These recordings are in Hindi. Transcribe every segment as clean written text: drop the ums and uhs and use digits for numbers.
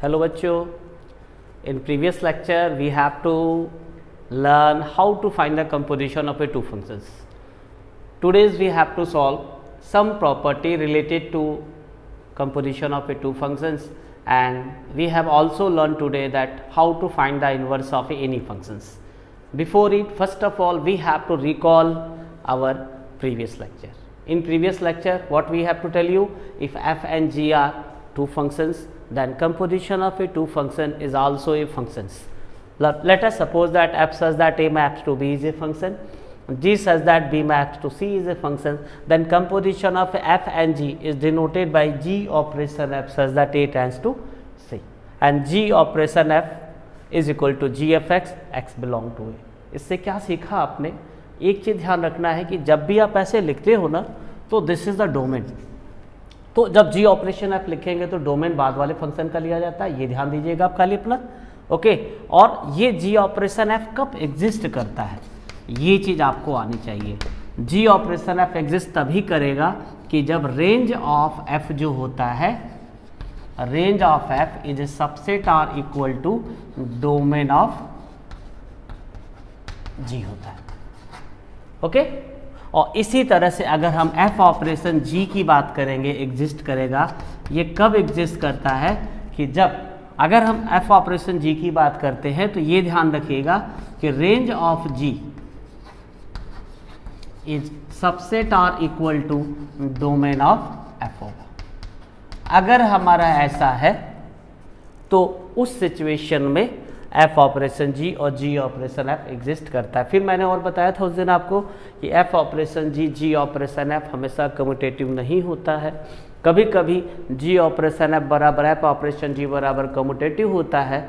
Hello बच्चों, in previous lecture we have to learn how to find the composition of a two functions. Today we have to solve some property related to composition of a two functions, and we have also learned today that how to find the inverse of any functions. Before it, first of all we have to recall our previous lecture. In previous lecture what we have to tell you, if f and g are two functions, then composition of a two function is also a functions. Let us suppose that f such that a maps to b is a function, g such that b maps to c is a function, then composition of f and g is denoted by g operation f such that a tends to c, and g operation f is equal to g of x, x belong to a. इससे क्या सीखा आपने? एक चीज़ ध्यान रखना है कि जब भी आप ऐसे लिखते हो ना तो दिस इज द डोमेन, तो जब जी ऑपरेशन आप लिखेंगे तो डोमेन बाद वाले फंक्शन का लिया जाता है, ये ध्यान दीजिएगा आप खाली अपना, ओके। और ये जी ऑपरेशन एफ कब एग्जिस्ट करता है, ये चीज़ आपको आनी चाहिए। जी ऑपरेशन एफ एग्जिस्ट तभी करेगा कि जब रेंज ऑफ एफ जो होता है, range of F is a subset or equal to domain of G होता है, ओके। और इसी तरह से अगर हम f ऑपरेशन g की बात करेंगे, एग्जिस्ट करेगा, ये कब एग्जिस्ट करता है कि जब अगर हम f ऑपरेशन g की बात करते हैं तो ये ध्यान रखिएगा कि range of g is subset or equal to domain of f होगा। अगर हमारा ऐसा है तो उस सिचुएशन में f ऑपरेशन g और g ऑपरेशन f एग्जिस्ट करता है। फिर मैंने और बताया था उस दिन आपको कि f operation g operation f हमेशा कम्यूटेटिव नहीं होता है, कभी कभी g ऑपरेशन f बराबर f ऑपरेशन g बराबर कम्यूटेटिव होता है,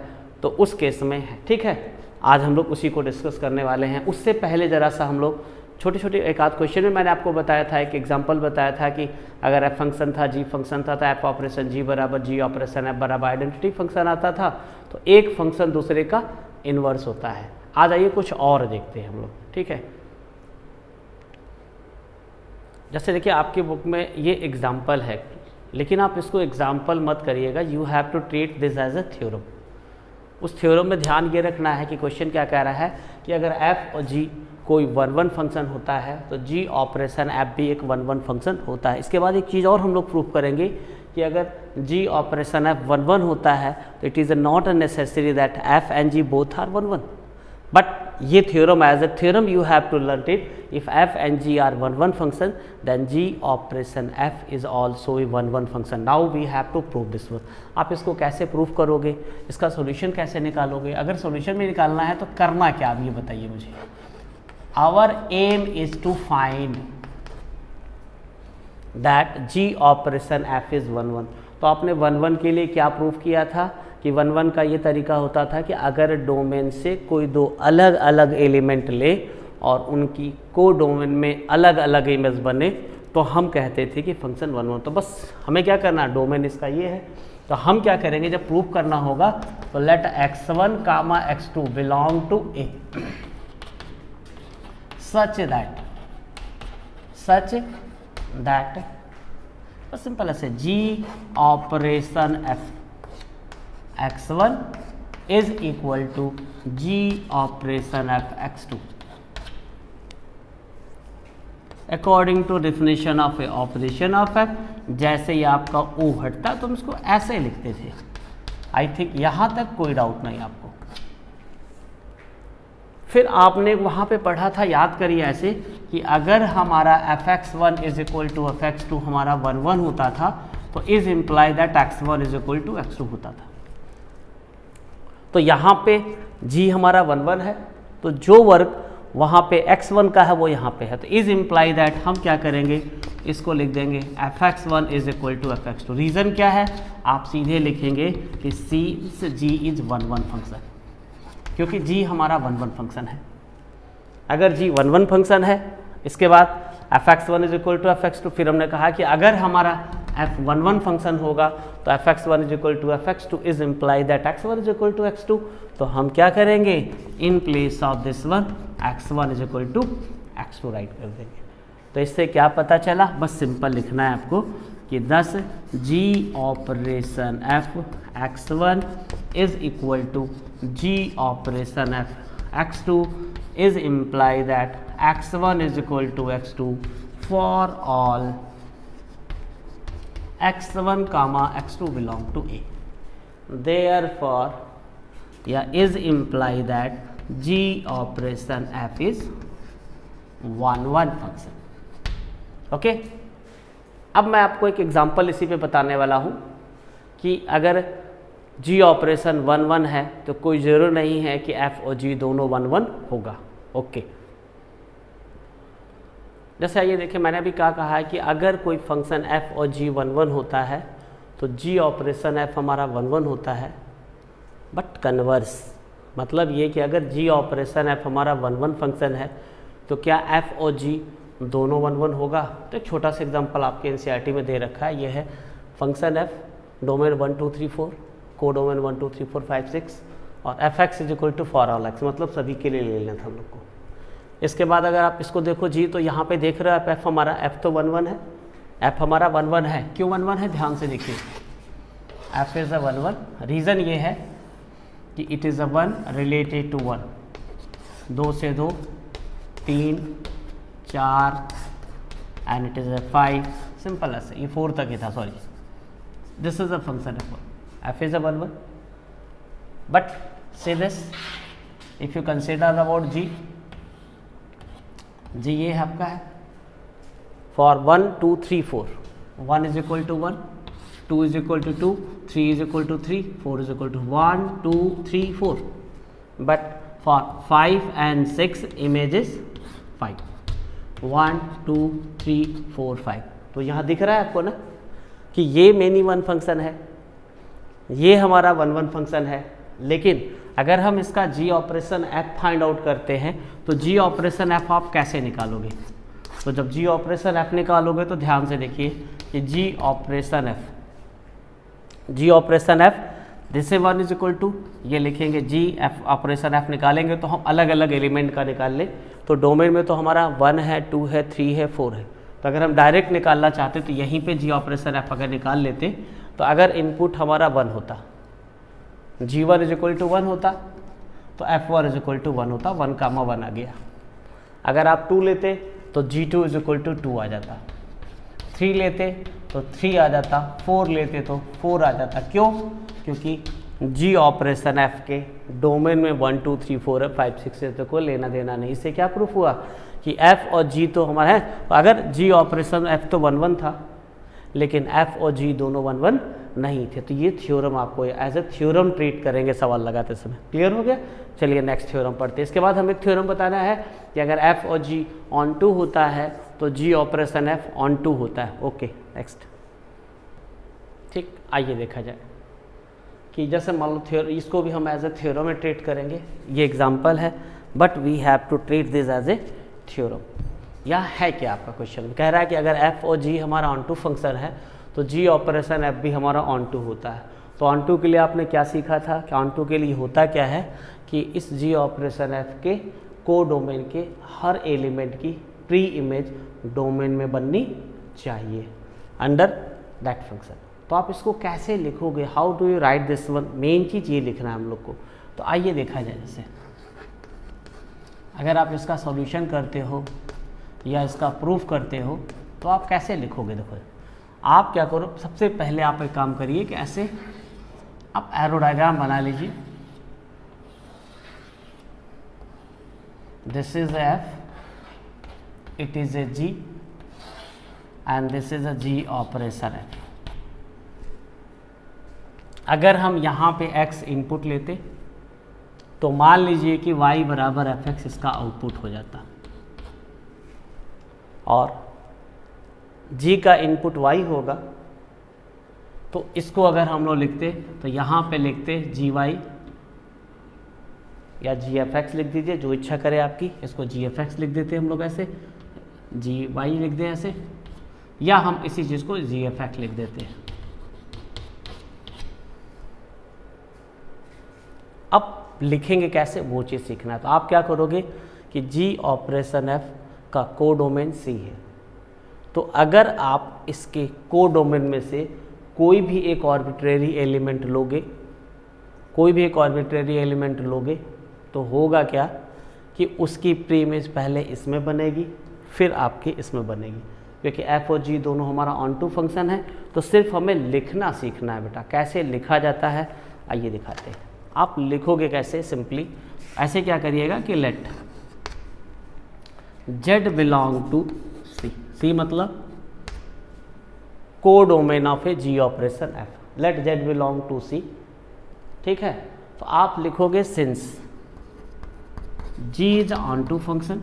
तो उस केस में है, ठीक है। आज हम लोग उसी को डिस्कस करने वाले हैं। उससे पहले ज़रा सा हम लोग छोटे छोटे एक आध क्वेश्चन में मैंने आपको बताया था, एक एग्जांपल बताया था कि अगर f फंक्शन था g फंक्शन था तो f ऑपरेशन g बराबर g ऑपरेशन f बराबर आइडेंटिटी फंक्शन आता था, तो एक फंक्शन दूसरे का इन्वर्स होता है। आ जाइए कुछ और देखते हैं हम लोग, ठीक है। जैसे देखिए आपकी बुक में ये एग्जाम्पल है, लेकिन आप इसको एग्जाम्पल मत करिएगा, you have to treat this as a theorem. उस थ्योरम में ध्यान ये रखना है कि क्वेश्चन क्या कह रहा है कि अगर f और g कोई 1-1 फंक्शन होता है तो g ऑपरेशन f भी एक 1-1 फंक्शन होता है। इसके बाद एक चीज़ और हम लोग प्रूव करेंगे कि अगर g ऑपरेशन f 1-1 होता है तो it is not necessary that f and g both are 1-1, but ये theorem as a theorem you have to learn it. If f and g are 1-1 function then g operation f is also a 1-1 function. Now we have to prove this one. आप इसको कैसे प्रूव करोगे, इसका सोल्यूशन कैसे निकालोगे? अगर सोल्यूशन में निकालना है तो करना क्या, अब ये बताइए मुझे। Our aim is to find that g operation f is 1-1। तो आपने 1-1 के लिए क्या प्रूफ किया था कि 1-1 का ये तरीका होता था कि अगर डोमेन से कोई दो अलग अलग एलिमेंट ले और उनकी को डोमेन में अलग अलग इमेज बने तो हम कहते थे कि फंक्शन 1-1। तो बस हमें क्या करना, डोमेन इसका ये है, तो हम क्या करेंगे जब प्रूफ करना होगा तो let x1, x2 belong to a such that simple ऐसे g operation f x1 is equal to g operation f x2 according to definition of a operation of f। जैसे ही आपका o हटता है तो हम इसको ऐसे लिखते थे। आई थिंक यहाँ तक कोई डाउट नहीं आपको। फिर आपने वहाँ पे पढ़ा था, याद करिए ऐसे कि अगर हमारा fx1 is equal to fx2 हमारा 1-1 होता था तो is imply that x1 is equal to x2 होता था। तो यहाँ पे g हमारा 1-1 है, तो जो वर्क वहाँ पे x1 का है वो यहाँ पे है, तो इज इम्प्लाई दैट हम क्या करेंगे, इसको लिख देंगे fx1 is equal to fx2। Reason क्या है, आप सीधे लिखेंगे कि g इज 1-1 फंक्शन, क्योंकि g हमारा 1-1 फंक्शन है। अगर g 1-1 फंक्शन है, इसके बाद fx1 is equal to fx2, फिर हमने कहा कि अगर हमारा f 1-1 फंक्शन होगा तो fx1 is equal to fx2 is imply that x1 is equal to x2। तो हम क्या करेंगे, in place of this one x1 is equal to x2 write कर देंगे। तो इससे क्या पता चला, बस सिंपल लिखना है आपको कि 10 g operation f x1 is equal to g operation f x2 is imply that x1 is equal to x2 for all x1 comma x2 belong to A. Therefore is imply that g operation f is 1 function. Okay, अब मैं आपको एक एग्जांपल इसी पे बताने वाला हूँ कि अगर g ऑपरेशन 1 है तो कोई ज़रूर नहीं है कि f और g दोनों 1 होगा. ओके, जैसे ये देखिए, मैंने अभी क्या कहा है कि अगर कोई फंक्शन f और g 1 होता है तो g ऑपरेशन f हमारा 1 होता है. बट कन्वर्स मतलब ये कि अगर g ऑपरेशन f हमारा 1 फंक्शन है तो क्या f और g दोनों 1 होगा. तो एक छोटा सा एग्जांपल आपके एनसीईआरटी में दे रखा है. ये है फंक्शन f डोमेन 1 2 3 4, को डोमेन 1 2 3 4 5 6 और f x is equal to for all x, मतलब सभी के लिए ले लेना था हम लोग को. इसके बाद अगर आप इसको देखो जी, तो यहाँ पे देख रहे हो आप एफ हमारा एफ तो 1 है, एफ हमारा 1 है. क्यों 1 है, ध्यान से देखिए. F is a 1. रीज़न ये है कि it is a 1 related to 1. 2 से 2 3 4 and it is a 5. Simple ऐसे, ये 4 तक ही था, sorry. This is a function F is a 1. But say this if you consider about G ये आपका है for 1 2 3 4. 1 is equal to 1, 2 is equal to 2, 3 is equal to 3, 4 is equal to 1 2 3 4. But for 5 and 6 images 5. 1 2 3 4 5. तो यहाँ दिख रहा है आपको ना कि ये मेनी 1 फंक्शन है, ये हमारा 1 फंक्शन है. लेकिन अगर हम इसका जी ऑपरेशन एफ फाइंड आउट करते हैं तो जी ऑपरेशन एफ आप कैसे निकालोगे. तो जब जी ऑपरेशन एफ निकालोगे तो ध्यान से देखिए कि जी ऑपरेशन एफ दिस से 1 इज इक्वल टू, ये लिखेंगे जी एफ ऑपरेशन एफ निकालेंगे तो हम अलग अलग एलिमेंट का निकाल लें. तो डोमेन में तो हमारा 1 है 2 है 3 है 4 है. तो अगर हम डायरेक्ट निकालना चाहते तो यहीं पे जी ऑपरेशन एफ अगर निकाल लेते तो अगर इनपुट हमारा 1 होता, g1 इज इक्वल टू 1 होता तो f1 इज इक्वल टू 1 होता. 1 कामा 1 आ गया. अगर आप 2 लेते तो g2 इज इक्वल टू 2 आ जाता. 3 लेते तो 3 आ जाता. 4 लेते तो 4 आ जाता. क्यों? क्योंकि g ऑपरेशन f के डोमेन में 1 2 3 4 है, 5 6 से तो कोई लेना देना नहीं. इससे क्या प्रूफ हुआ कि f और g तो हमारा है. अगर g ऑपरेशन f तो 1 था लेकिन f और g दोनों 1 नहीं थे. तो ये थ्योरम आपको एज ए थ्योरम ट्रीट करेंगे सवाल लगाते समय. क्लियर हो गया. चलिए नेक्स्ट थ्योरम पढ़ते हैं. इसके बाद हमें थ्योरम बताना है कि अगर f और g ऑन टू होता है तो g operation f onto होता है. Okay next. ठीक, आइए देखा जाए कि जैसे मान लो थ्योरम, इसको भी हम एज ए थ्योरम में ट्रीट करेंगे. ये एग्जाम्पल है but we have to treat this as a theorem. यह है क्या आपका क्वेश्चन कह रहा है कि अगर f और g हमारा ऑन टू फंक्शन है तो g ऑपरेशन f भी हमारा ऑन टू होता है. तो ऑन टू के लिए आपने क्या सीखा था कि ऑन टू के लिए होता क्या है कि इस g ऑपरेशन f के को डोमेन के हर एलिमेंट की प्री इमेज डोमेन में बननी चाहिए अंडर दैट फंक्शन. तो आप इसको कैसे लिखोगे, how do you write this one, main चीज़ ये लिखना है हम लोग को. तो आइए देखा जाए. जैसे अगर आप इसका सॉल्यूशन करते हो या इसका प्रूफ करते हो तो आप कैसे लिखोगे. देखो आप क्या करो, सबसे पहले आप एक काम करिए कि ऐसे आप एरो डायग्राम बना लीजिए. This is f, it is a g and this is a g operation f. अगर हम यहाँ पे x इनपुट लेते तो मान लीजिए कि y बराबर एफ एक्स इसका आउटपुट हो जाता और g का इनपुट y होगा. तो इसको अगर हम लोग लिखते तो यहाँ पे लिखते जी वाई या जी एफ एक्स लिख दीजिए, जो इच्छा करे आपकी. इसको जी एफ एक्स लिख देते हम लोग, ऐसे जी वाई लिख दें ऐसे, या हम इसी चीज़ को जी एफ एक्स लिख देते हैं. अब लिखेंगे कैसे वो चीज़ सीखना है. तो आप क्या करोगे कि जी ऑपरेशन एफ का कोडोमेन सी है तो अगर आप इसके कोडोमेन में से कोई भी एक आर्बिट्रेरी एलिमेंट लोगे, तो होगा क्या कि उसकी प्री इमेज पहले इसमें बनेगी, फिर आपके इसमें बनेगी, क्योंकि एफ और जी दोनों हमारा ऑन टू फंक्शन है। तो सिर्फ हमें लिखना सीखना है बेटा, कैसे लिखा जाता है आइए दिखाते हैं। आप लिखोगे कैसे, सिंपली ऐसे क्या करिएगा कि let z belong to C, C मतलब codomain of a g operation f, let z belong to C, ठीक है। तो आप लिखोगे since g is on to function,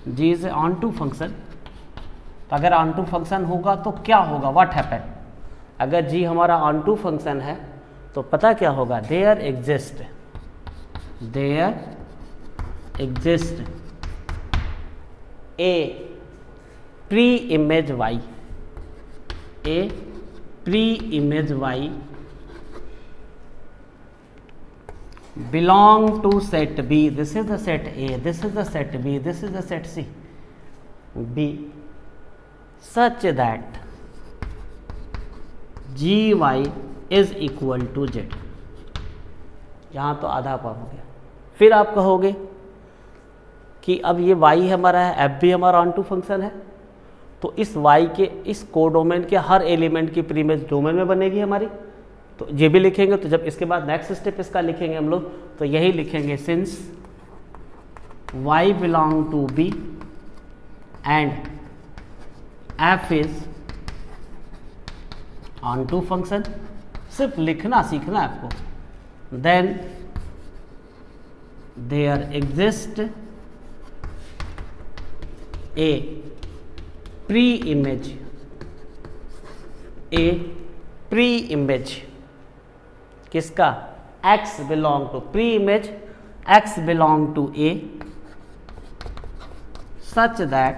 g is on to function. तो अगर ऑन टू फंक्शन होगा तो क्या होगा, व्हाट हैपन, अगर g हमारा ऑन टू फंक्शन है तो पता क्या होगा, there exist a pre image y, a pre-image y belong to set B. This is the set A, this is the set B, this is the set C, B, such that gy is equal to z. यहाँ तो आधा पार हो गया। फिर आप कहोगे कि अब ये y हमारा है, f भी हमारा ऑन टू फंक्शन है, तो इस y के इस कोडोमेन के हर एलिमेंट की प्री इमेज डोमेन में बनेगी हमारी, तो ये भी लिखेंगे। तो जब इसके बाद नेक्स्ट स्टेप इसका लिखेंगे हम लोग, तो यही लिखेंगे since y belong to b and f is on to function, सिर्फ लिखना सीखना है आपको। Then there exist a pre image किसका, x belong to, pre image x belong to A such that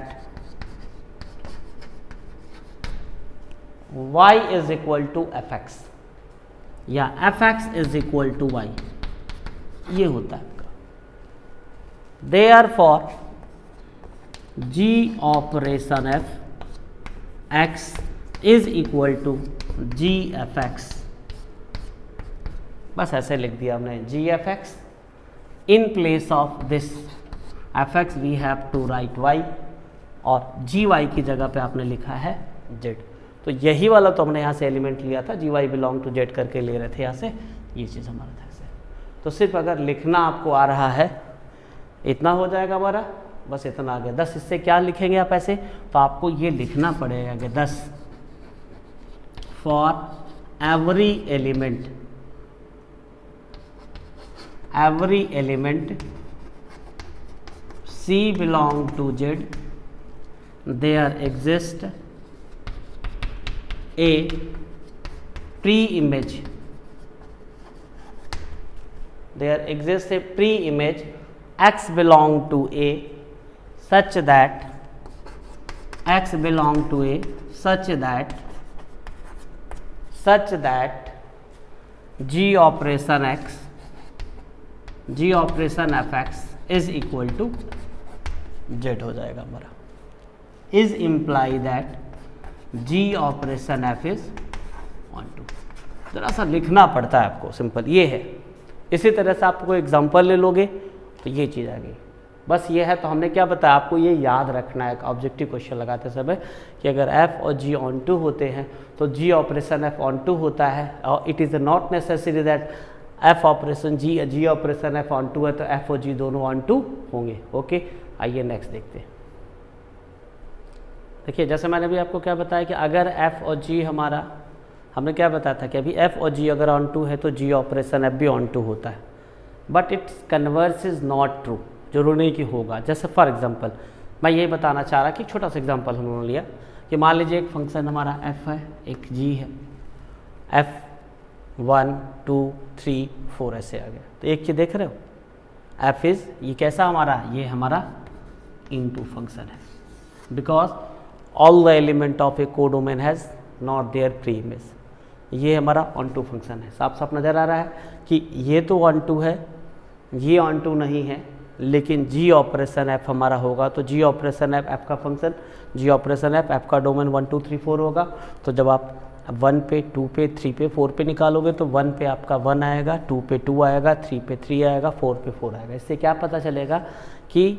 y is equal to fx या fx is equal to y, ये होता है आपका। Therefore g operation f x is equal to g fx, बस ऐसे लिख दिया हमने, g fx in place of this fx we have to write y, और gy की जगह पे आपने लिखा है z। तो यही वाला तो हमने यहाँ से एलिमेंट लिया था, gy बिलोंग टू z करके ले रहे थे यहाँ से, ये चीज़ हमारा था ऐसे। तो सिर्फ अगर लिखना आपको आ रहा है इतना हो जाएगा हमारा, बस इतना आ गया। 10 इससे क्या लिखेंगे आप ऐसे, तो आपको ये लिखना पड़ेगा कि 10 for every element C belong to Z, there exist a pre image, there exist a pre image x belong to A such that g operation fx is equal to z हो जाएगा हमारा, is imply that g operation f is on to। जरा सा लिखना पड़ता है आपको, सिंपल ये है। इसी तरह से आप कोई एग्जांपल ले लोगे तो ये चीज़ आ गई, बस ये है। तो हमने क्या बताया आपको, ये याद रखना है ऑब्जेक्टिव क्वेश्चन लगाते समय कि अगर f और g ऑन टू होते हैं तो g operation f onto होता है, और it is not necessary that f operation g operation f onto है तो f और g दोनों ऑन टू होंगे। ओके, आइए नेक्स्ट देखते हैं। देखिए जैसे मैंने भी आपको क्या बताया कि अगर f और g हमारा, हमने क्या बताया था कि अभी f और g अगर ऑन टू है तो g ऑपरेशन f भी ऑन टू होता है, but it's converse is not true, जरूरी नहीं कि होगा। जैसे फॉर एग्जांपल मैं यही बताना चाह रहा कि छोटा सा एग्जांपल हमने लिया कि मान लीजिए एक फंक्शन हमारा f है, एक g है, f 1 2 3 4 ऐसे आ गया। तो एक चीज़ देख रहे हो, f इज़ ये कैसा हमारा, ये हमारा इनटू फंक्शन है, because all the element of a codomain has not their pre image. ये हमारा ऑन टू फंक्शन है, साफ साफ नज़र आ रहा है कि ये तो ऑन टू है, ये ऑन टू नहीं है, लेकिन जी ऑपरेशन एफ हमारा होगा, तो जी ऑपरेशन एफ एफ का फंक्शन, जी ऑपरेशन एफ एफ का डोमेन 1 2 3 4 होगा। तो जब आप 1 पे 2 पे 3 पे 4 पे निकालोगे तो 1 पे आपका 1 आएगा, 2 पे 2 आएगा, 3 पे 3 आएगा, 4 पे 4 आएगा। इससे क्या पता चलेगा कि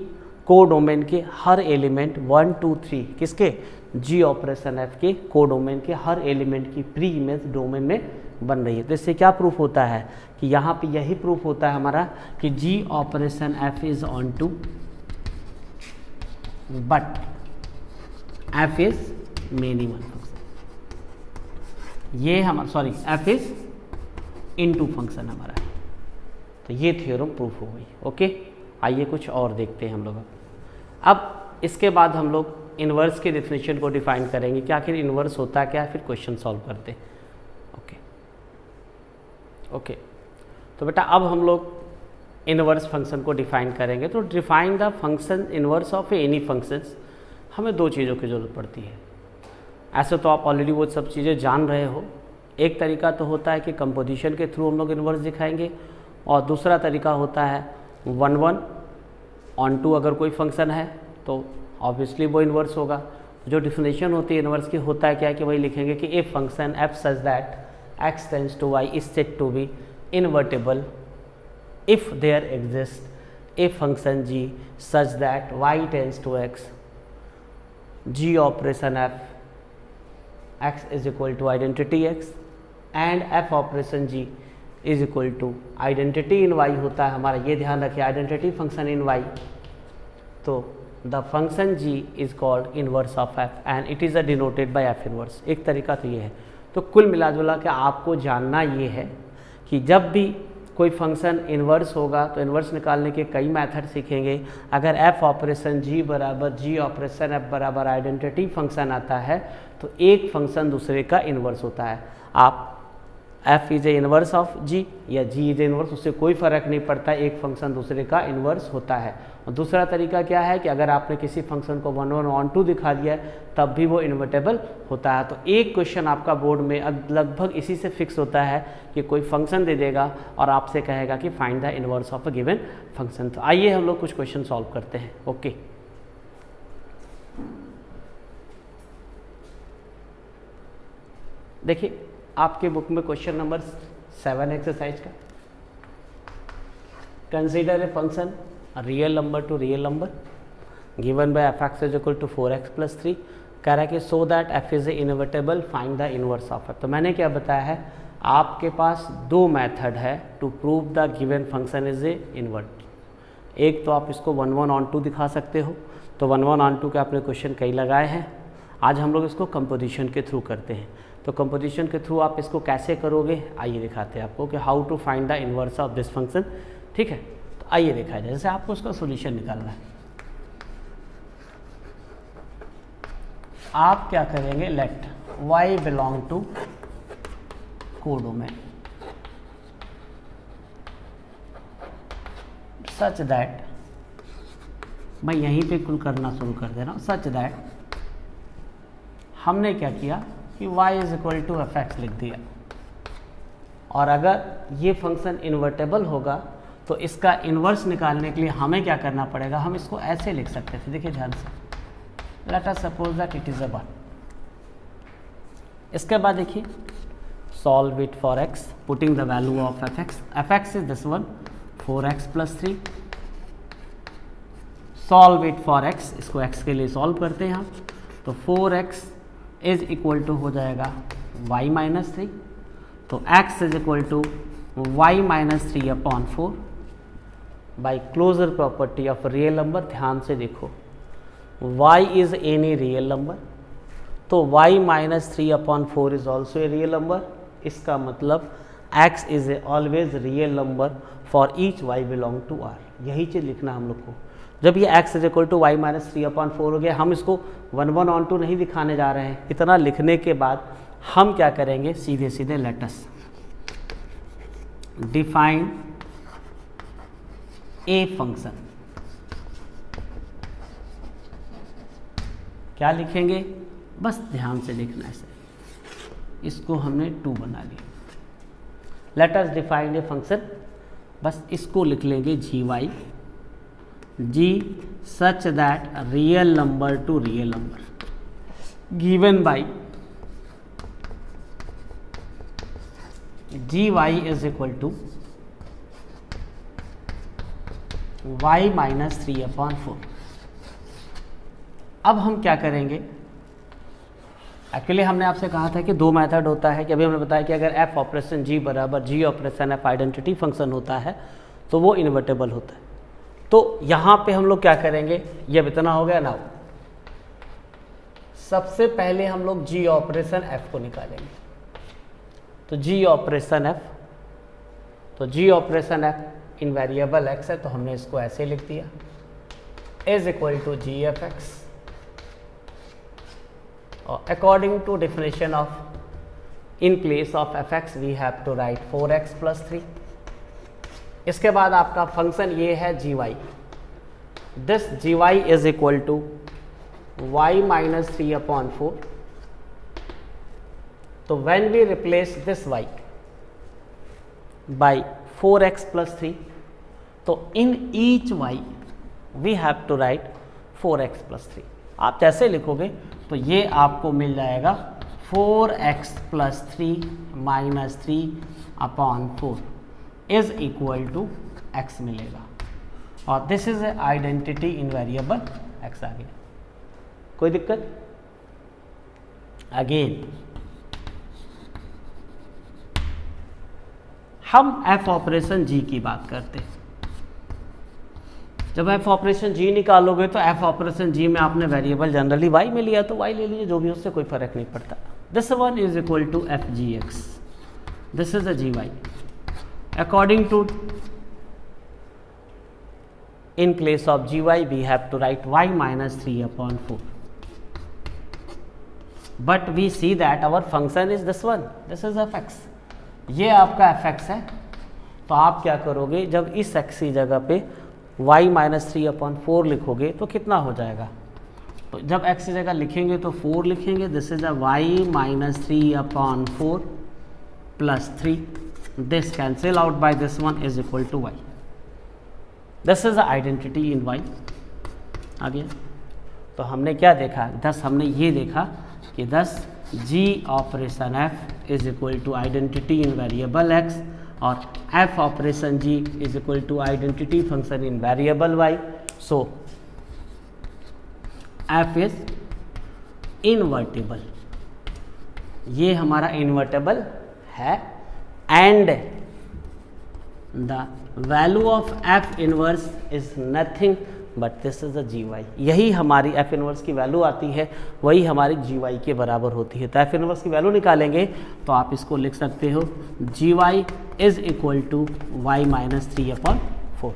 को डोमेन के हर एलिमेंट 1 2 3 किसके, जी ऑपरेशन एफ के को डोमेन के हर एलिमेंट की प्री इमेज डोमेन में बन रही है। तो इससे क्या प्रूफ होता है कि यहाँ पे यही प्रूफ होता है हमारा कि g operation f is on but f is minimum मिनिमम फंक्शन, ये हमारा sorry f is into function हमारा। तो ये थ्योरम प्रूफ हो गई। ओके, आइए कुछ और देखते हैं हम लोग। अब इसके बाद हम लोग इन्वर्स के डेफिनेशन को डिफाइन करेंगे कि आखिर इन्वर्स होता क्या है, फिर क्वेश्चन सॉल्व करते हैं। ओके, तो बेटा अब हम लोग इन्वर्स फंक्शन को डिफाइन करेंगे। तो define the function inverse of any functions, हमें दो चीज़ों की ज़रूरत पड़ती है। ऐसे तो आप ऑलरेडी वो सब चीज़ें जान रहे हो। एक तरीका तो होता है कि कंपोजिशन के थ्रू हम लोग इन्वर्स दिखाएंगे, और दूसरा तरीका होता है 1 1 ऑन टू। अगर कोई फंक्शन है तो ऑब्वियसली वो इन्वर्स होगा। जो डिफिनेशन होती है इन्वर्स की, होता है क्या कि वही लिखेंगे कि a function F such that x tends to y is said to be invertible if there exists a function g such that y tends to x, g operation f x is equal to identity x and f operation g is equal to identity in y होता है हमारा। ये ध्यान रखिए, आइडेंटिटी फंक्शन इन y, तो the function g is called inverse of f and it is denoted by f inverse। एक तरीका तो ये है। तो कुल मिला जुला के आपको जानना ये है कि जब भी कोई फंक्शन इन्वर्स होगा तो इन्वर्स निकालने के कई मेथड सीखेंगे। अगर f ऑपरेशन g बराबर g ऑपरेशन f बराबर आइडेंटिटी फंक्शन आता है तो एक फंक्शन दूसरे का इन्वर्स होता है। आप f is A inverse of g या g इज ए इन्वर्स, उससे कोई फ़र्क नहीं पड़ता, एक फंक्शन दूसरे का इन्वर्स होता है। और दूसरा तरीका क्या है कि अगर आपने किसी फंक्शन को 1 1 ऑन टू दिखा दिया है तब भी वो इन्वर्टेबल होता है। तो एक क्वेश्चन आपका बोर्ड में लगभग इसी से फिक्स होता है कि कोई फंक्शन दे देगा और आपसे कहेगा कि find the inverse of a given function. तो आइए हम लोग कुछ क्वेश्चन सॉल्व करते हैं। ओके, देखिए आपके बुक में क्वेश्चन नंबर 7 एक्सरसाइज का, consider a function real number to real number given by f x is equal to 4x + 3। कह रहा है कि so that f is a invertible find the inverse of f. तो मैंने क्या बताया है, आपके पास दो मेथड है to prove the given function is a invert. एक तो आप इसको 1 1 ऑन टू दिखा सकते हो, तो 1 1 ऑन टू के आपने क्वेश्चन कई लगाए हैं। आज हम लोग इसको कंपोजिशन के थ्रू करते हैं। तो कंपोजिशन के थ्रू आप इसको कैसे करोगे, आइए दिखाते हैं आपको कि how to find the inverse of this function. ठीक है, तो आइए देखा जाए। जैसे आपको उसका सोल्यूशन निकालना है, आप क्या करेंगे, let y belong to codomain such that, मैं यहीं पे कुल करना शुरू कर दे रहा हूँ, सच दैट हमने क्या किया कि y is equal to f x लिख दिया। और अगर ये फंक्शन इन्वर्टेबल होगा तो इसका इन्वर्स निकालने के लिए हमें क्या करना पड़ेगा, हम इसको ऐसे लिख सकते थे। देखिए ध्यान से, let us suppose that it is a 1। इसके बाद देखिए solve it for x, putting the value of f x is this one 4x + 3। Solve it for x, इसको x के लिए सॉल्व करते हैं हम, तो 4x इज इक्वल टू हो जाएगा y - 3। तो x is equal to y - 3/4 by closure property of real number. ध्यान से देखो, y is any real number, तो y - 3/4 is also a real number. इसका मतलब x is a always real number for each y belong to r। यही चीज़ लिखना हम लोग को। जब ये x is equal to y - 3/4 हो गया, हम इसको 1 1 ऑन टू नहीं दिखाने जा रहे हैं। इतना लिखने के बाद हम क्या करेंगे, सीधे सीधे let us define a function. क्या लिखेंगे, बस ध्यान से लिखना है। इसको हमने 2 बना लिया। Let us define a function, बस इसको लिख लेंगे gy g such that real number to real number given by gy is equal to y minus 3/4। अब हम क्या करेंगे, एक्चुअली हमने आपसे कहा था कि दो मेथड होता है, कि अभी हमने बताया कि अगर f ऑपरेशन g बराबर g operation f identity function होता है तो वो इन्वर्टेबल होता है। तो यहाँ पे हम लोग क्या करेंगे, ये अब इतना हो गया ना, सबसे पहले हम लोग g ऑपरेशन f को निकालेंगे। तो g ऑपरेशन f, तो g ऑपरेशन f इन वेरिएबल x है, तो हमने इसको ऐसे लिख दिया, is equal to g f x, और according to definition of in place of f x we have to write 4x + 3। इसके बाद आपका फंक्शन ये है g y, this g y is equal to y minus 3/4। तो when we replace this y by 4x + 3, तो in each y we have to write 4x + 3। आप जैसे लिखोगे तो ये आपको मिल जाएगा 4x + 3 minus 3/4 is equal to x मिलेगा, और this is a identity in variable x आ गया। कोई दिक्कत? अगेन हम f ऑपरेशन g की बात करते हैं। जब f ऑपरेशन g निकालोगे तो f ऑपरेशन g में आपने वेरिएबल जनरली y में लिया तो y ले लीजिए, जो भी उससे कोई फर्क नहीं पड़ता। This one is equal to f g x, this is a g y, according to in place of gy we have to write y minus 3/4, but we see that our function is this one, this is fx, ये आपका fx है। तो आप क्या करोगे, जब इस x की जगह पे y माइनस 3/4 लिखोगे तो कितना हो जाएगा, तो जब x की जगह लिखेंगे तो 4 लिखेंगे, this is a y minus 3/4 plus 3, this cancel out by this one is equal to y, this is identity in y आ गया। तो हमने क्या देखा, thus हमने ये देखा कि thus g operation f is equal to identity in variable x, और f operation g is equal to identity function in variable y। So f is invertible, ये हमारा इनवर्टेबल है, and the value of f inverse is nothing but this is a g y. यही हमारी f इनवर्स की वैल्यू आती है, वही हमारी जी वाई के बराबर होती है। तो f इनवर्स की वैल्यू निकालेंगे तो आप इसको लिख सकते हो g y is equal to y minus 3/4,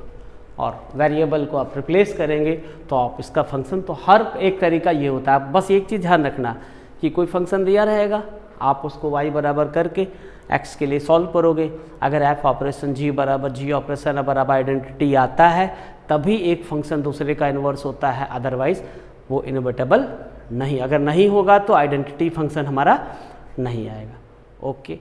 और वेरिएबल को आप रिप्लेस करेंगे तो आप इसका फंक्शन, तो हर एक तरीका ये होता है। बस एक चीज़ ध्यान रखना कि कोई फंक्शन दिया रहेगा, आप उसको y बराबर करके x के लिए सॉल्व करोगे। अगर f ऑपरेशन g बराबर g ऑपरेशन बराबर आइडेंटिटी आता है तभी एक फंक्शन दूसरे का इन्वर्स होता है, अदरवाइज वो इनवर्टेबल नहीं। अगर नहीं होगा तो आइडेंटिटी फंक्शन हमारा नहीं आएगा। ओके।